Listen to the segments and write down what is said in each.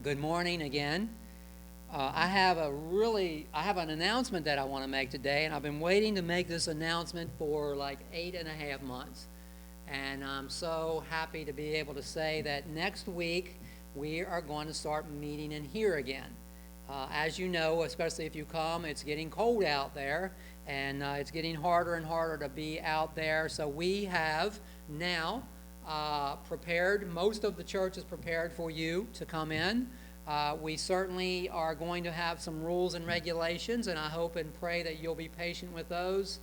Good morning again. I have an announcement that I want to make today, and I've been waiting to make this announcement for like 8.5 months. And I'm so happy to be able to say that next week we are going to start meeting in here again. As you know, especially if you come, it's getting cold out there, and it's getting harder and harder to be out there. So we have now prepared, most of the church is prepared for you to come in. We certainly are going to have some rules and regulations, and I hope and pray that you'll be patient with those.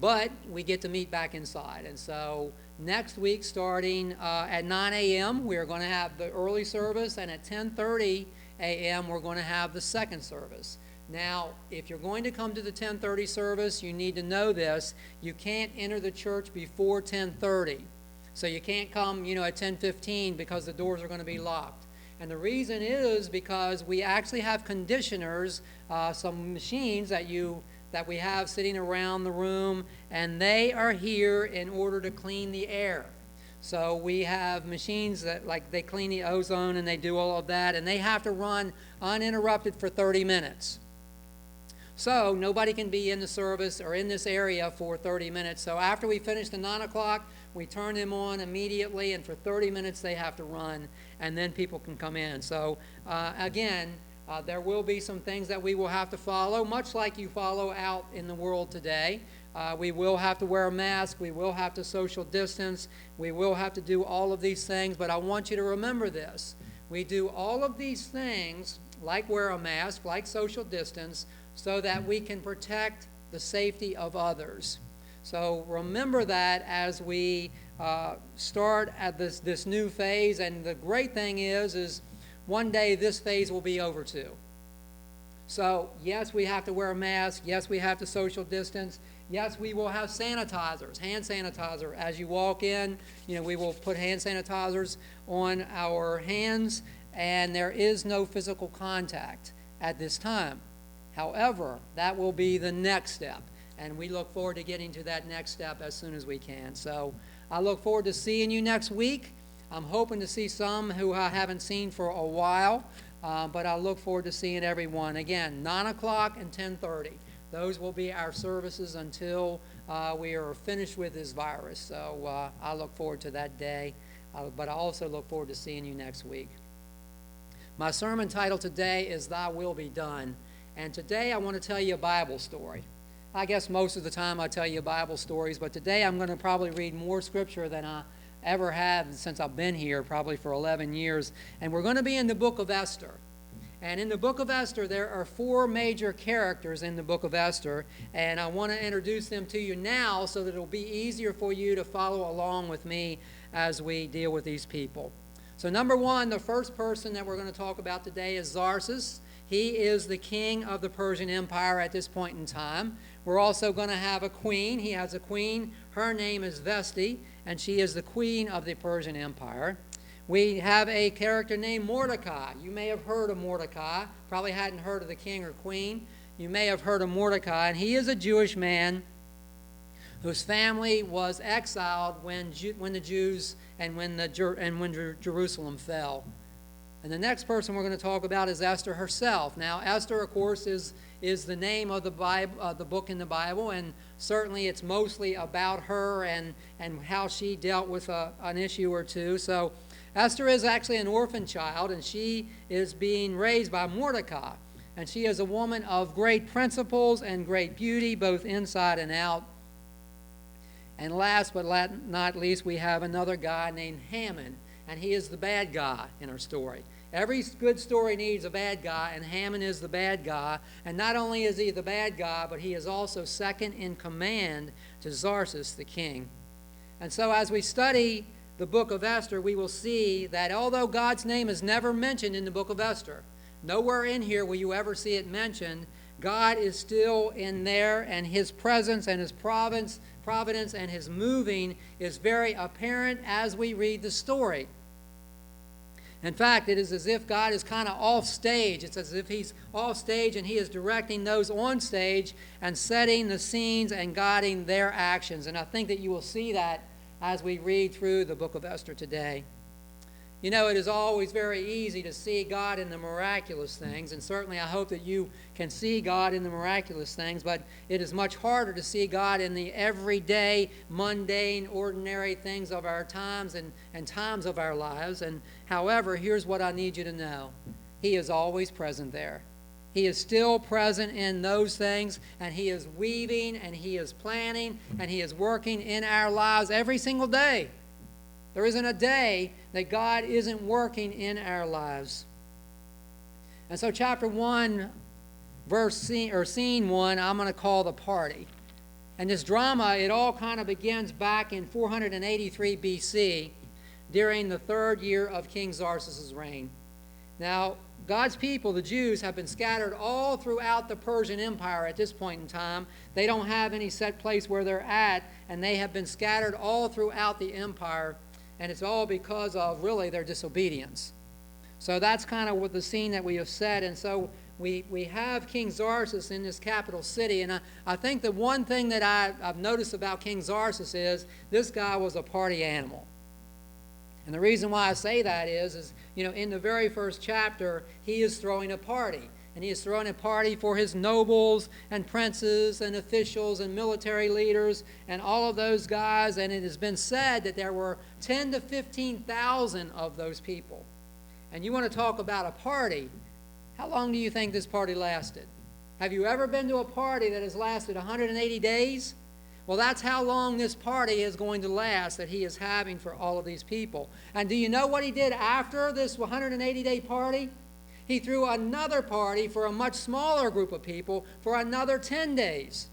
But we get to meet back inside. And so next week, starting at 9 a.m., we're going to have the early service, and at 10:30 a.m., we're going to have the second service. Now, if you're going to come to the 10:30 service, you need to know this. You can't enter the church before 10:30. So you can't come, at 10:15 because the doors are going to be locked. And the reason is because we actually have conditioners, some machines that we have sitting around the room, and they are here in order to clean the air. So we have machines that, they clean the ozone and they do all of that, and they have to run uninterrupted for 30 minutes. So nobody can be in the service or in this area for 30 minutes. So after we finish the 9 o'clock, we turn them on immediately, and for 30 minutes they have to run, and then people can come in. So again, there will be some things that we will have to follow, much like you follow out in the world today. We will have to wear a mask. We will have to social distance. We will have to do all of these things, but I want you to remember this. We do all of these things, like wear a mask, like social distance, so that we can protect the safety of others. So remember that as we start at this new phase. And the great thing is one day this phase will be over too. So yes, we have to wear a mask. Yes, we have to social distance. Yes, we will have sanitizers, hand sanitizer. As you walk in, we will put hand sanitizers on our hands, and there is no physical contact at this time. However, that will be the next step, and we look forward to getting to that next step as soon as we can. So I look forward to seeing you next week. I'm hoping to see some who I haven't seen for a while, but I look forward to seeing everyone. Again, 9 o'clock and 10:30. Those will be our services until we are finished with this virus. So I look forward to that day, but I also look forward to seeing you next week. My sermon title today is Thy Will Be Done. And today I want to tell you a Bible story. I guess most of the time I tell you Bible stories, but today I'm going to probably read more scripture than I ever have since I've been here, probably for 11 years. And we're going to be in the book of Esther. And in the book of Esther, there are 4 major characters in the book of Esther, and I want to introduce them to you now so that it'll be easier for you to follow along with me as we deal with these people. So number 1, the first person that we're going to talk about today is Tsarsus. He is the king of the Persian Empire at this point in time. We're also going to have a queen. He has a queen. Her name is Vesti, and she is the queen of the Persian Empire. We have a character named Mordecai. You may have heard of Mordecai. Probably hadn't heard of the king or queen. You may have heard of Mordecai, and he is a Jewish man whose family was exiled when the Jews and when Jerusalem fell. And the next person we're going to talk about is Esther herself. Now, Esther, of course, is the name of the Bible, the book in the Bible, and certainly it's mostly about her and how she dealt with an issue or two. So Esther is actually an orphan child, and she is being raised by Mordecai. And she is a woman of great principles and great beauty, both inside and out. And last but not least, we have another guy named Haman, and he is the bad guy in our story. Every good story needs a bad guy, and Haman is the bad guy. And not only is he the bad guy, but he is also second in command to Tsarsus, the king. And so as we study the book of Esther, we will see that although God's name is never mentioned in the book of Esther, nowhere in here will you ever see it mentioned, God is still in there, and his presence and his providence and his moving is very apparent as we read the story. In fact, it is as if God is kind of off stage. It's as if he's off stage and he is directing those on stage and setting the scenes and guiding their actions. And I think that you will see that as we read through the book of Esther today. You know, it is always very easy to see God in the miraculous things, and certainly I hope that you can see God in the miraculous things, but it is much harder to see God in the everyday, mundane, ordinary things of our times and times of our lives. And however, here's what I need you to know. He is always present there. He is still present in those things, and He is weaving, and He is planning, and He is working in our lives every single day. There isn't a day that God isn't working in our lives. And so chapter 1, scene 1, I'm going to call the party. And this drama, it all kind of begins back in 483 BC during the third year of King Tsarsus' reign. Now, God's people, the Jews, have been scattered all throughout the Persian Empire at this point in time. They don't have any set place where they're at, and they have been scattered all throughout the empire, and it's all because of, really, their disobedience. So that's kind of what the scene that we have set, and so we have King Tsarsus in this capital city, and I think the one thing that I've noticed about King Tsarsus is this guy was a party animal. And the reason why I say that is, you know, in the very first chapter, he is throwing a party. And he is throwing a party for his nobles and princes and officials and military leaders and all of those guys. And it has been said that there were 10 to 15,000 of those people. And you want to talk about a party. How long do you think this party lasted? Have you ever been to a party that has lasted 180 days? Well, that's how long this party is going to last that he is having for all of these people. And do you know what he did after this 180-day party? He threw another party for a much smaller group of people for another 10 days.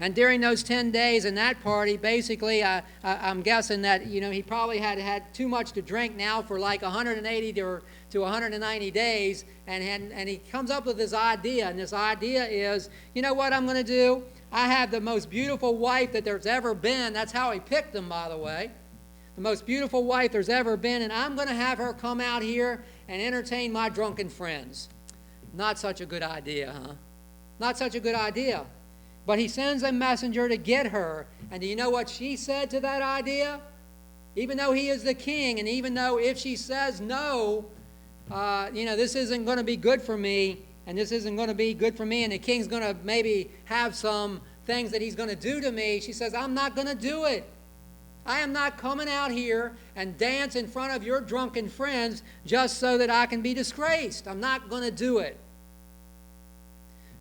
And during those 10 days in that party, basically, I'm guessing that, you know, he probably had too much to drink now for like 180 to 190 days. And he comes up with this idea. And this idea is, you know what I'm going to do? I have the most beautiful wife that there's ever been. That's how he picked them, by the way. The most beautiful wife there's ever been. And I'm going to have her come out here and entertain my drunken friends. Not such a good idea, huh? Not such a good idea. But he sends a messenger to get her. And do you know what she said to that idea? Even though he is the king, and even though if she says no, you know, this isn't going to be good for me, and this isn't going to be good for me, and the king's going to maybe have some things that he's going to do to me, she says, I'm not going to do it. I am not coming out here and dance in front of your drunken friends just so that I can be disgraced. I'm not going to do it.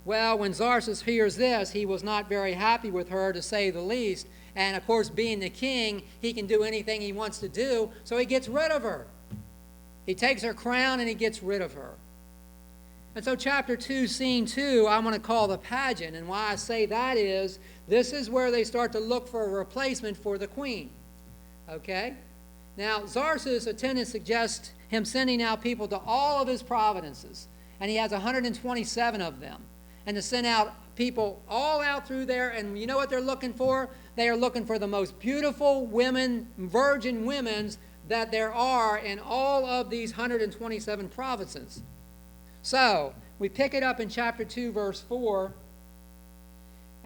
Well, when Tsarsus hears this, he was not very happy with her, to say the least. And, of course, being the king, he can do anything he wants to do, so he gets rid of her. He takes her crown and he gets rid of her. And so chapter 2, scene 2, I'm going to call the pageant. And why I say that is, this is where they start to look for a replacement for the queen. Okay? Now, Tsarsus' attendants suggest him sending out people to all of his provinces. And he has 127 of them. And to send out people all out through there. And you know what they're looking for? They are looking for the most beautiful women, virgin women, that there are in all of these 127 provinces. So, we pick it up in chapter 2, verse 4,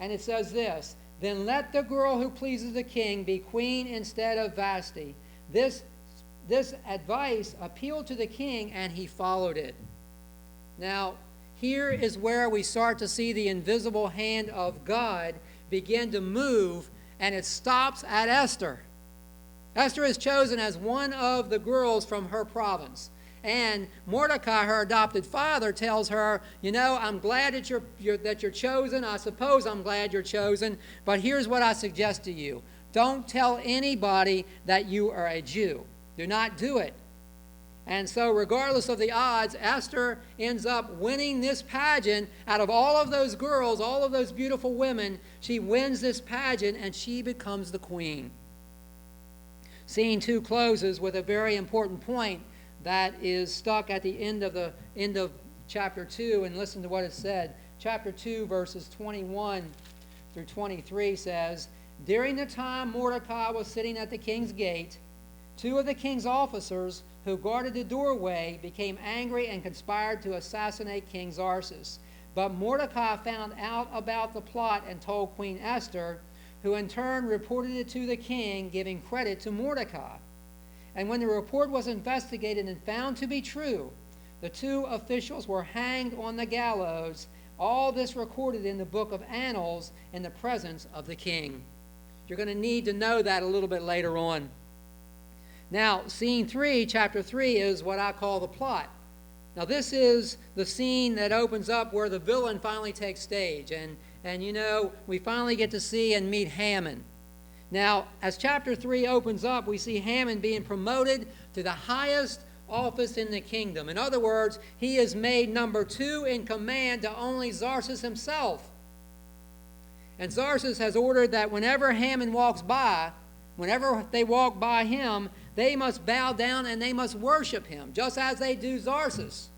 and it says this, Then let the girl who pleases the king be queen instead of Vashti. This advice appealed to the king, and he followed it. Now, here is where we start to see the invisible hand of God begin to move, and it stops at Esther. Esther is chosen as one of the girls from her province. And Mordecai, her adopted father, tells her, you know, I'm glad that you're chosen. I suppose I'm glad you're chosen. But here's what I suggest to you. Don't tell anybody that you are a Jew. Do not do it. And so regardless of the odds, Esther ends up winning this pageant. Out of all of those girls, all of those beautiful women, she wins this pageant and she becomes the queen. Scene 2 closes with a very important point that is stuck at the end of chapter 2, and listen to what it said. Chapter 2, verses 21 through 23 says, During the time Mordecai was sitting at the king's gate, 2 of the king's officers who guarded the doorway became angry and conspired to assassinate King Tsarsus. But Mordecai found out about the plot and told Queen Esther, who in turn reported it to the king, giving credit to Mordecai. And when the report was investigated and found to be true, the two officials were hanged on the gallows. All this recorded in the book of Annals in the presence of the king. You're going to need to know that a little bit later on. Now, scene 3, chapter 3, is what I call the plot. Now, this is the scene that opens up where the villain finally takes stage. And you know, we finally get to see and meet Haman. Now, as chapter 3 opens up, we see Haman being promoted to the highest office in the kingdom. In other words, he is made number 2 in command to only Tsarsus himself. And Tsarsus has ordered that whenever Haman walks by, whenever they walk by him, they must bow down and they must worship him, just as they do Tsarsus.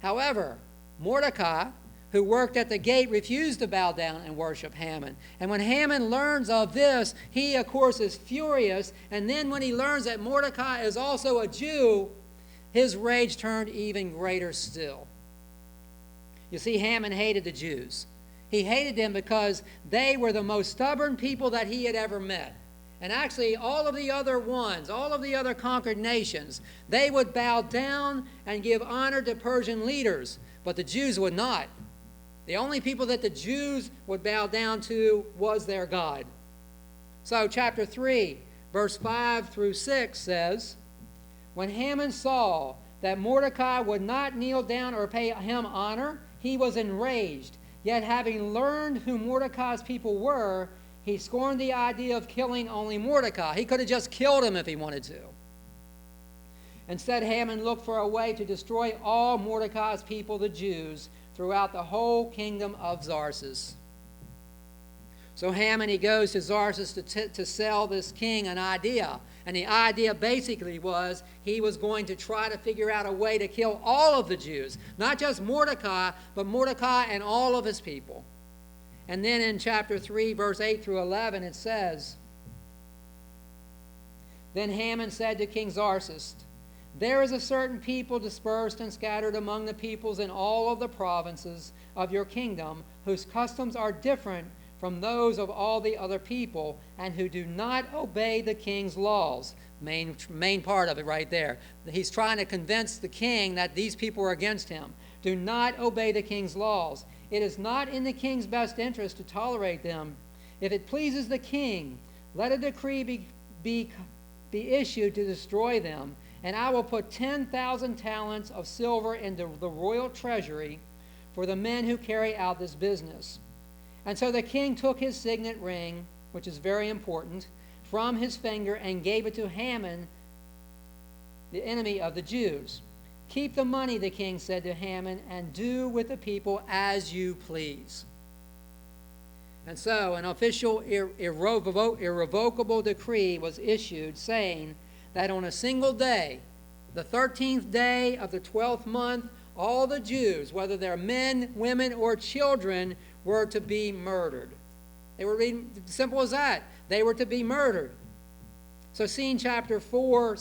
However, Mordecai, who worked at the gate, refused to bow down and worship Haman. And when Haman learns of this, he, of course, is furious. And then when he learns that Mordecai is also a Jew, his rage turned even greater still. You see, Haman hated the Jews. He hated them because they were the most stubborn people that he had ever met. And actually, all of the other ones, all of the other conquered nations, they would bow down and give honor to Persian leaders, but the Jews would not. The only people that the Jews would bow down to was their God. So chapter 3, verse 5 through 6 says, when Haman saw that Mordecai would not kneel down or pay him honor, he was enraged. Yet having learned who Mordecai's people were, he scorned the idea of killing only Mordecai. He could have just killed him if he wanted to. Instead, Haman looked for a way to destroy all Mordecai's people, the Jews, throughout the whole kingdom of Tsarsus. So Haman, he goes to Tsarsus to sell this king an idea. And the idea basically was he was going to try to figure out a way to kill all of the Jews. Not just Mordecai, but Mordecai and all of his people. And then in chapter 3, verse 8 through 11, it says, then Haman said to King Tsarsus, there is a certain people dispersed and scattered among the peoples in all of the provinces of your kingdom, whose customs are different from those of all the other people, and who do not obey the king's laws. Main part of it right there. He's trying to convince the king that these people are against him. Do not obey the king's laws. It is not in the king's best interest to tolerate them. If it pleases the king, let a decree be issued to destroy them, and I will put 10,000 talents of silver into the royal treasury for the men who carry out this business. And so the king took his signet ring, which is very important, from his finger and gave it to Haman, the enemy of the Jews. Keep the money, the king said to Haman, and do with the people as you please. And so an official irrevocable decree was issued saying that on a single day, the 13th day of the 12th month, all the Jews, whether they're men, women, or children, were to be murdered. They were simple as that. They were to be murdered. So scene 4,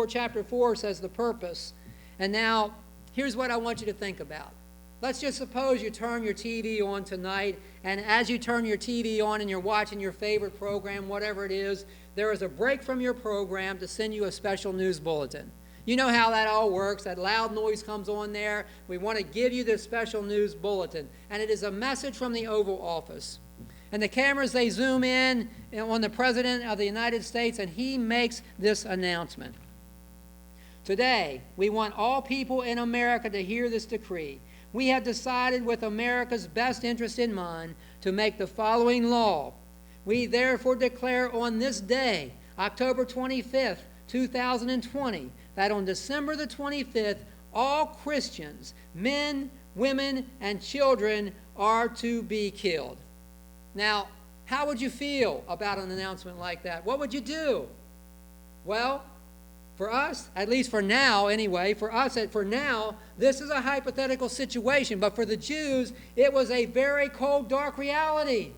chapter 4 says the purpose. And now, here's what I want you to think about. Let's just suppose you turn your TV on tonight, and as you turn your TV on and you're watching your favorite program, whatever it is, there is a break from your program to send you a special news bulletin. You know how that all works. That loud noise comes on there. We want to give you this special news bulletin. And it is a message from the Oval Office. And the cameras, they zoom in on the President of the United States, and he makes this announcement. Today, we want all people in America to hear this decree. We have decided, with America's best interest in mind, to make the following law. We therefore declare on this day, October 25th, 2020, that on December the 25th, all Christians, men, women, and children are to be killed. Now, how would you feel about an announcement like that? What would you do? Well, for us, at least for now anyway, for now, this is a hypothetical situation. But for the Jews, it was a very cold, dark reality.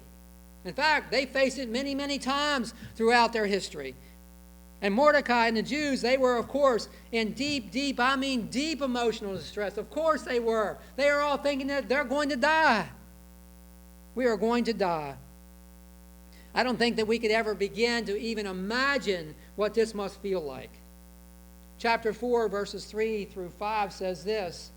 In fact, they faced it many, many times throughout their history. And Mordecai and the Jews, they were, of course, in deep emotional distress. Of course they were. They are all thinking that they're going to die. We are going to die. I don't think that we could ever begin to even imagine what this must feel like. chapter 4, verses 3 through 5 says this: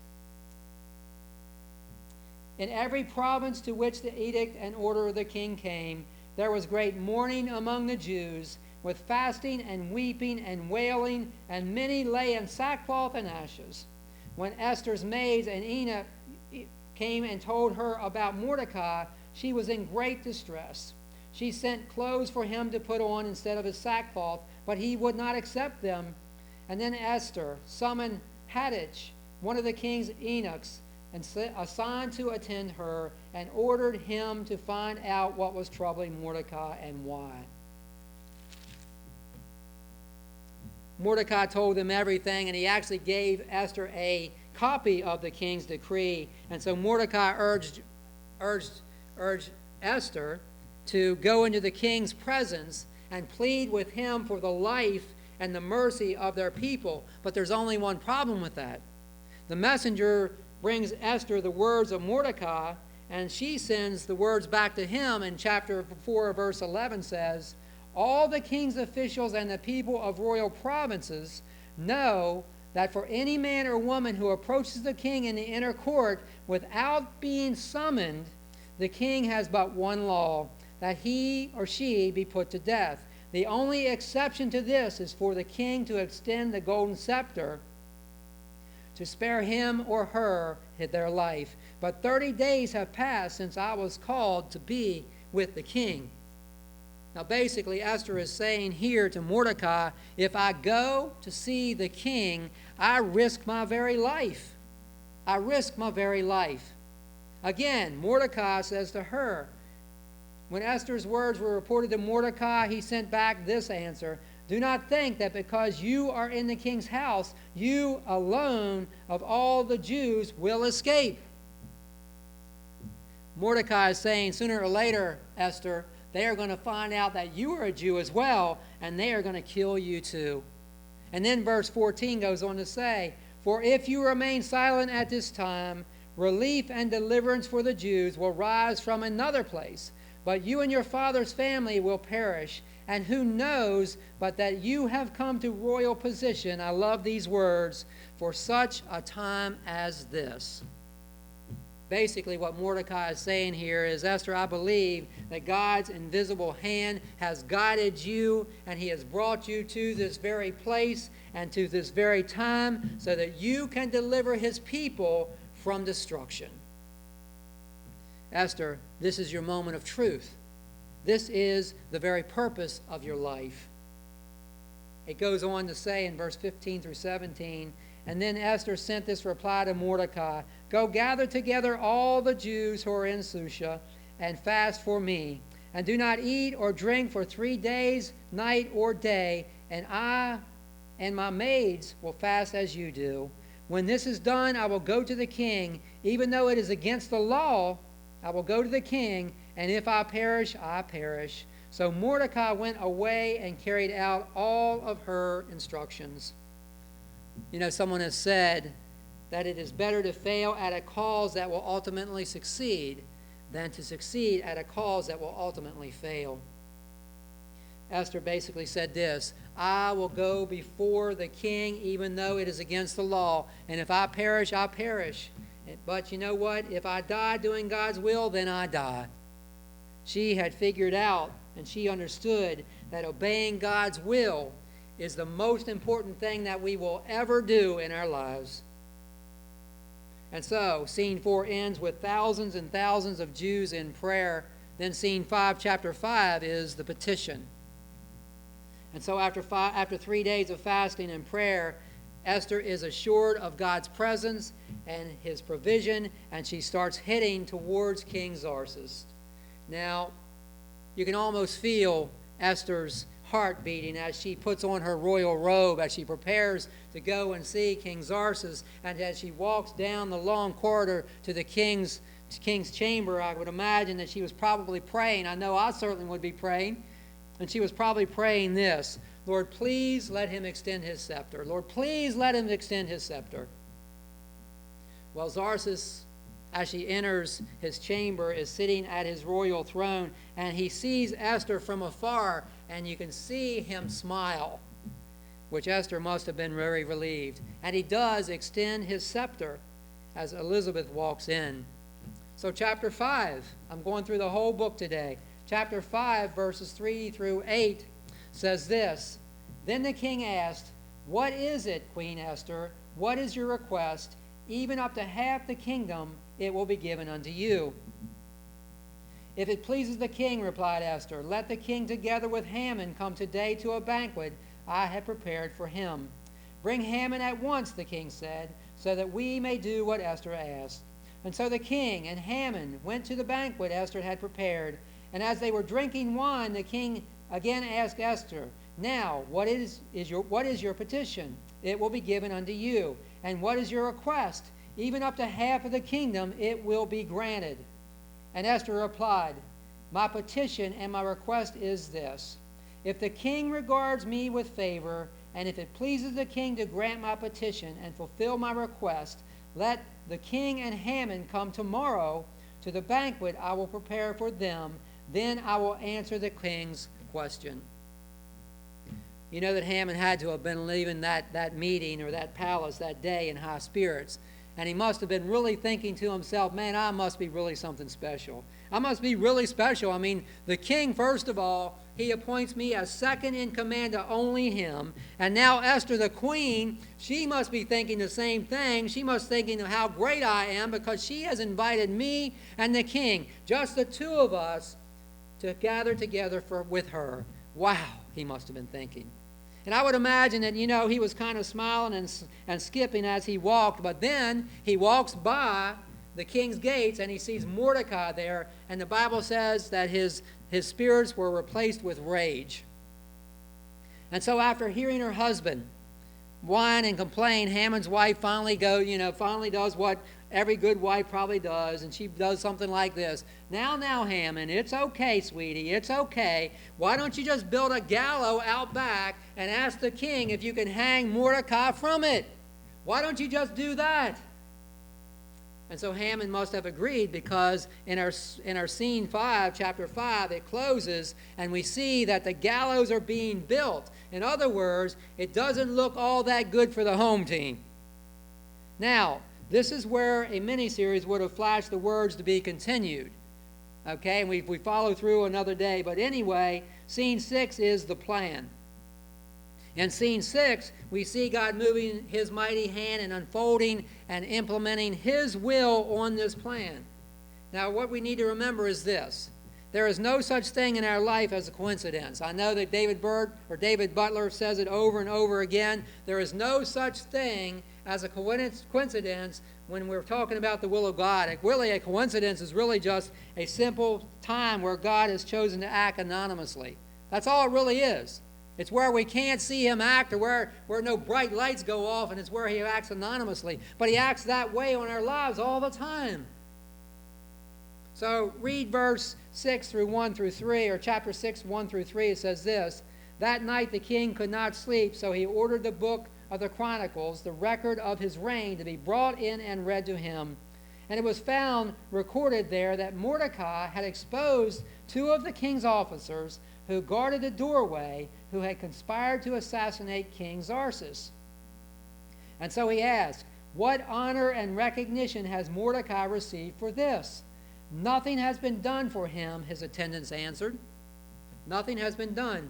In every province to which the edict and order of the king came, there was great mourning among the Jews, with fasting and weeping and wailing, and many lay in sackcloth and ashes. When Esther's maids and Enoch came and told her about Mordecai, she was in great distress. She sent clothes for him to put on instead of his sackcloth, but he would not accept them. And then Esther summoned Hattach, one of the king's eunuchs, and assigned to attend her, and ordered him to find out what was troubling Mordecai and why. Mordecai told them everything, and he actually gave Esther a copy of the king's decree. And so Mordecai urged Esther to go into the king's presence and plead with him for the life and the mercy of their people. But there's only one problem with that. The messenger brings Esther the words of Mordecai, and she sends the words back to him. In chapter 4, verse 11 says, All the king's officials and the people of royal provinces know that for any man or woman who approaches the king in the inner court without being summoned, the king has but one law, that he or she be put to death. The only exception to this is for the king to extend the golden scepter to spare him or her their life. But 30 days have passed since I was called to be with the king. Now basically Esther is saying here to Mordecai, if I go to see the king, I risk my very life. I risk my very life. Again, Mordecai says to her, when Esther's words were reported to Mordecai, he sent back this answer: Do not think that because you are in the king's house, you alone of all the Jews will escape. Mordecai is saying, sooner or later, Esther, they are going to find out that you are a Jew as well, and they are going to kill you too. And then verse 14 goes on to say, For if you remain silent at this time, relief and deliverance for the Jews will rise from another place, but you and your father's family will perish. And who knows but that you have come to royal position, I love these words, for such a time as this. Basically what Mordecai is saying here is, Esther, I believe that God's invisible hand has guided you, and he has brought you to this very place and to this very time so that you can deliver his people from destruction. Esther, this is your moment of truth. This is the very purpose of your life. It goes on to say in verse 15 through 17, And then Esther sent this reply to Mordecai, Go gather together all the Jews who are in Susha, and fast for me. And do not eat or drink for 3 days, night or day, and I and my maids will fast as you do. When this is done, I will go to the king, even though it is against the law. I will go to the king, and if I perish, I perish. So Mordecai went away and carried out all of her instructions. You know, someone has said that it is better to fail at a cause that will ultimately succeed than to succeed at a cause that will ultimately fail. Esther basically said this: I will go before the king even though it is against the law, and if I perish, I perish. But you know what? If I die doing God's will, then I die. She had figured out and she understood that obeying God's will is the most important thing that we will ever do in our lives. And so, scene 4 ends with thousands and thousands of Jews in prayer. Then scene 5, chapter 5, is the petition. And so after 3 days of fasting and prayer, Esther is assured of God's presence and his provision, and she starts heading towards King Tsarsus. Now, you can almost feel Esther's heart beating as she puts on her royal robe, as she prepares to go and see King Tsarsus, and as she walks down the long corridor to the king's chamber. I would imagine that she was probably praying. I know I certainly would be praying. And she was probably praying this: Lord, please let him extend his scepter. Lord, please let him extend his scepter. Well, Tsarsus, as she enters his chamber, is sitting at his royal throne, and he sees Esther from afar, and you can see him smile. which Esther must have been very relieved. And he does extend his scepter as Elizabeth walks in. So chapter 5, I'm going through the whole book today. Chapter 5, verses 3 through 8 says this: Then the king asked, What is it, Queen Esther? What is your request? Even up to half the kingdom it will be given unto you. If it pleases the king, replied Esther, let the king together with Haman come today to a banquet I have prepared for him. Bring Haman at once, the king said, so that we may do what Esther asked. And so the king and Haman went to the banquet Esther had prepared. And as they were drinking wine, the king again asked Esther, Now, what is your petition? It will be given unto you. And what is your request? Even up to half of the kingdom it will be granted. And Esther replied, My petition and my request is this: if the king regards me with favor, and if it pleases the king to grant my petition and fulfill my request, let the king and Haman come tomorrow to the banquet I will prepare for them. Then I will answer the king's question. You know that Haman had to have been leaving that meeting or that palace that day in high spirits. And he must have been really thinking to himself, man, I must be really something special. I must be really special. I mean, the king, first of all, he appoints me as second in command to only him. And now Esther, the queen, she must be thinking the same thing. She must be thinking of how great I am because she has invited me and the king, just the two of us, to gather together with her. Wow, he must have been thinking. And I would imagine that, he was kind of smiling and skipping as he walked. But then he walks by the king's gates and he sees Mordecai there. And the Bible says that his spirits were replaced with rage. And so after hearing her husband whine and complain, Haman's wife finally does what every good wife probably does, and she does something like this. Now, Haman, it's okay, sweetie, it's okay. Why don't you just build a gallows out back and ask the king if you can hang Mordecai from it? Why don't you just do that? And so Haman must have agreed, because in our scene 5, chapter 5, it closes, and we see that the gallows are being built. In other words, it doesn't look all that good for the home team. Now, this is where a mini-series would have flashed the words to be continued. Okay, and we follow through another day. But anyway, scene 6 is the plan. In scene 6, we see God moving his mighty hand and unfolding and implementing his will on this plan. Now, what we need to remember is this: there is no such thing in our life as a coincidence. I know that David Butler says it over and over again. There is no such thing as a coincidence when we're talking about the will of God. Really, a coincidence is really just a simple time where God has chosen to act anonymously. That's all it really is. It's where we can't see him act, or where no bright lights go off, and it's where he acts anonymously. But he acts that way on our lives all the time. So read verse 6 through 1 through 3, or chapter 6, 1 through 3. It says this: That night the king could not sleep, so he ordered the book of the Chronicles, the record of his reign, to be brought in and read to him. And it was found recorded there that Mordecai had exposed 2 of the king's officers who guarded the doorway, who had conspired to assassinate King Tsarsus. And so he asked, What honor and recognition has Mordecai received for this? Nothing has been done for him, his attendants answered. Nothing has been done.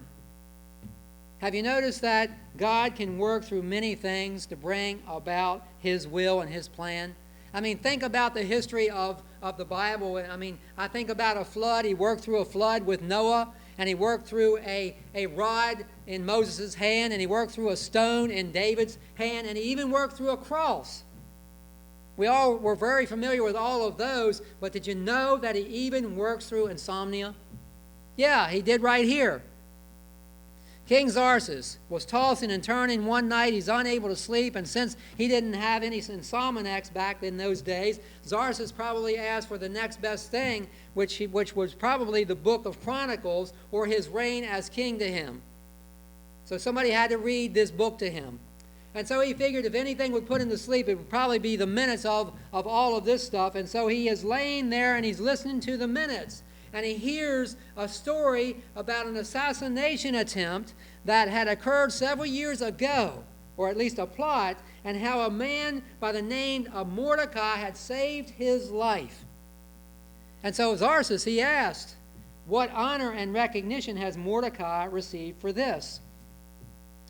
Have you noticed that God can work through many things to bring about his will and his plan? I mean, think about the history of the Bible. I mean, I think about a flood. He worked through a flood with Noah, and he worked through a rod in Moses' hand, and he worked through a stone in David's hand, and he even worked through a cross. We all were very familiar with all of those, but did you know that he even works through insomnia? Yeah, he did right here. King Tsarsus was tossing and turning one night. He's unable to sleep, and since he didn't have any insomniacs back in those days, Tsarsus probably asked for the next best thing, which was probably the book of Chronicles, or his reign as king to him. So somebody had to read this book to him. And so he figured if anything would put him to sleep, it would probably be the minutes of all of this stuff. And so he is laying there and he's listening to the minutes. And he hears a story about an assassination attempt that had occurred several years ago, or at least a plot, and how a man by the name of Mordecai had saved his life. And so Tsarsus, he asked, what honor and recognition has Mordecai received for this?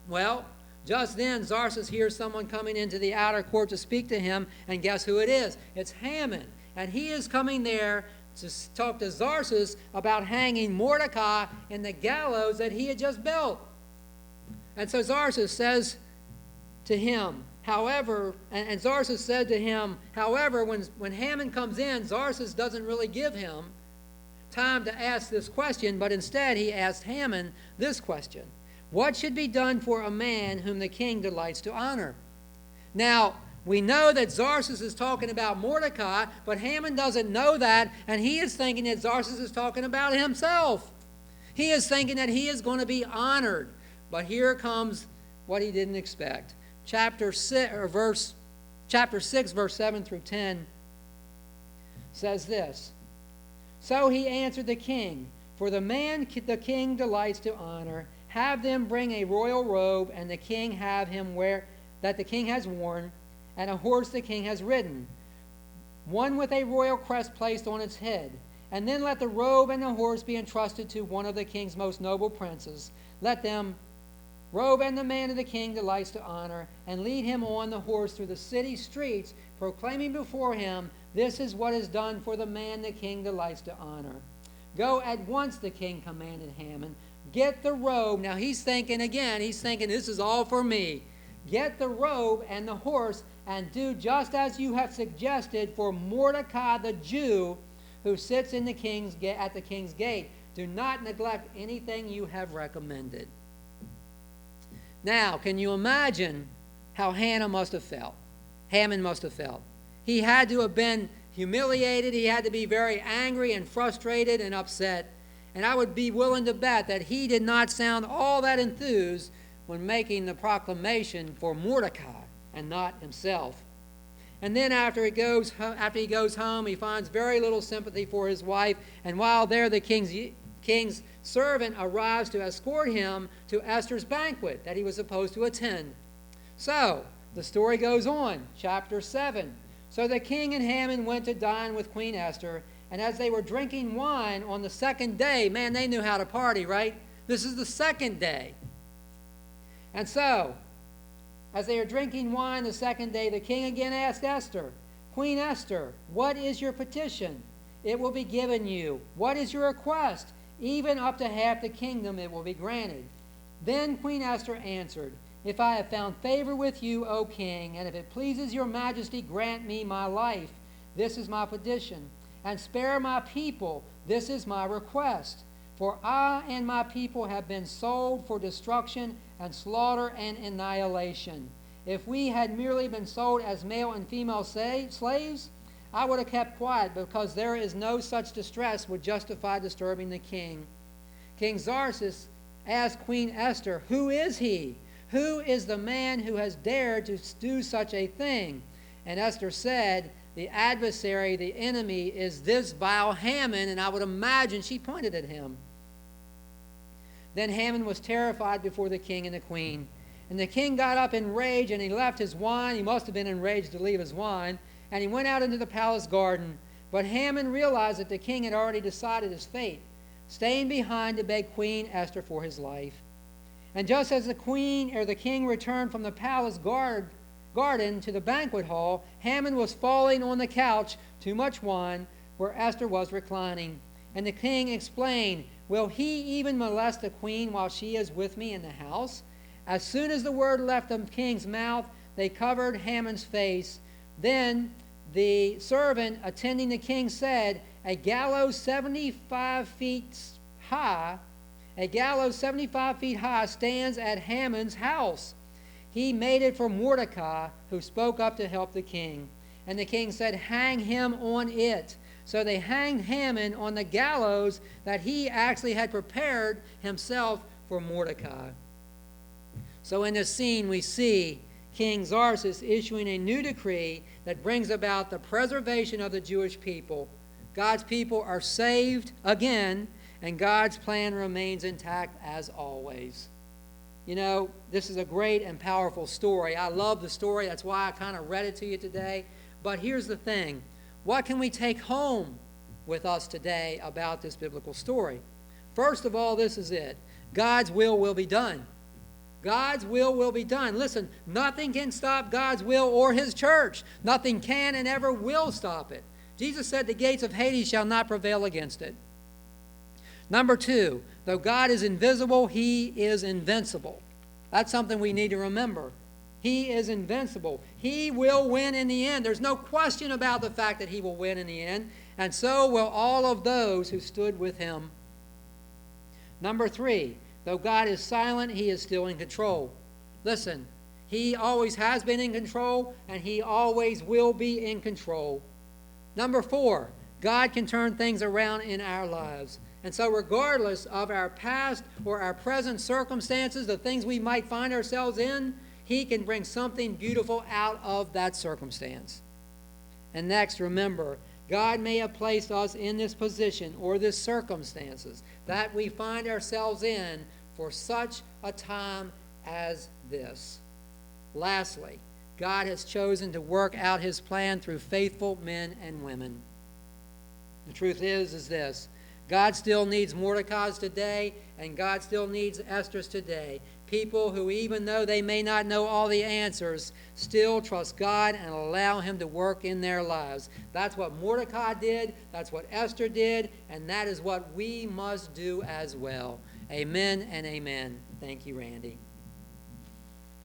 Well, just then Tsarsus hears someone coming into the outer court to speak to him, and guess who it is? It's Haman. And he is coming there to talk to Tsarsus about hanging Mordecai in the gallows that he had just built. And so Tsarsus says to him, however, and Tsarsus said to him, however, when Haman comes in, Tsarsus doesn't really give him time to ask this question, but instead he asked Haman this question: what should be done for a man whom the king delights to honor? Now, we know that Tsarsus is talking about Mordecai, but Haman doesn't know that, and he is thinking that Tsarsus is talking about himself. He is thinking that he is going to be honored. But here comes what he didn't expect. Chapter 6, verse 7 through 10 says this: so he answered the king, for the man the king delights to honor, have them bring a royal robe, and the king have him wear that the king has worn, and a horse the king has ridden, one with a royal crest placed on its head. And then let the robe and the horse be entrusted to one of the king's most noble princes. Let them robe and the man of the king delights to honor, and lead him on the horse through the city streets, proclaiming before him, this is what is done for the man the king delights to honor. Go at once, the king commanded Haman. Get the robe. Now he's thinking again, this is all for me. Get the robe and the horse, and do just as you have suggested for Mordecai the Jew, who sits in at the king's gate. Do not neglect anything you have recommended. Now, can you imagine how Haman must have felt? He had to have been humiliated. He had to be very angry and frustrated and upset. And I would be willing to bet that he did not sound all that enthused when making the proclamation for Mordecai and not himself. And then after he goes home, he finds very little sympathy for his wife. And while there, the king's servant arrives to escort him to Esther's banquet that he was supposed to attend. So, the story goes on, chapter 7. So the king and Haman went to dine with Queen Esther, and as they were drinking wine on the second day, man, they knew how to party, right? This is the second day. And so, as they are drinking wine the second day, the king again asked Esther, Queen Esther, what is your petition? It will be given you. What is your request? Even up to half the kingdom it will be granted. Then Queen Esther answered, if I have found favor with you, O king, and if it pleases your majesty, grant me my life. This is my petition. And spare my people. This is my request. For I and my people have been sold for destruction and slaughter and annihilation. If we had merely been sold as male and female slaves, I would have kept quiet, because there is no such distress would justify disturbing the king. King Tsarsus asked Queen Esther, who is he? Who is the man who has dared to do such a thing? And Esther said, the adversary, the enemy, is this vile Haman, and I would imagine she pointed at him. Then Haman was terrified before the king and the queen. And the king got up in rage, and he left his wine. He must have been enraged to leave his wine. And he went out into the palace garden. But Haman realized that the king had already decided his fate, staying behind to beg Queen Esther for his life. And just as the king returned from the palace garden to the banquet hall, Haman was falling on the couch, too much wine, where Esther was reclining. And the king explained, will he even molest the queen while she is with me in the house? As soon as the word left the king's mouth, they covered Haman's face. Then the servant attending the king said, a gallows 75 feet high stands at Haman's house. He made it for Mordecai, who spoke up to help the king. And the king said, hang him on it. So they hanged Haman on the gallows that he actually had prepared himself for Mordecai. So in this scene we see King Tsarsus issuing a new decree that brings about the preservation of the Jewish people. God's people are saved again, and God's plan remains intact as always. You know, this is a great and powerful story. I love the story. That's why I kind of read it to you today. But here's the thing. What can we take home with us today about this biblical story? First of all, this is it. God's will be done. God's will be done. Listen, nothing can stop God's will or his church. Nothing can and ever will stop it. Jesus said the gates of Hades shall not prevail against it. Number two, though God is invisible, he is invincible. That's something we need to remember. He is invincible. He will win in the end. There's no question about the fact that he will win in the end, and so will all of those who stood with him. Number three, though God is silent, he is still in control. Listen, he always has been in control, and he always will be in control. Number four, God can turn things around in our lives. And so regardless of our past or our present circumstances, the things we might find ourselves in, he can bring something beautiful out of that circumstance. And next, remember, God may have placed us in this position or this circumstances that we find ourselves in for such a time as this. Lastly, God has chosen to work out his plan through faithful men and women. The truth is this. God still needs Mordecai's today, and God still needs Esther's today. People who, even though they may not know all the answers, still trust God and allow him to work in their lives. That's what Mordecai did, that's what Esther did, and that is what we must do as well. Amen and amen. Thank you, Randy.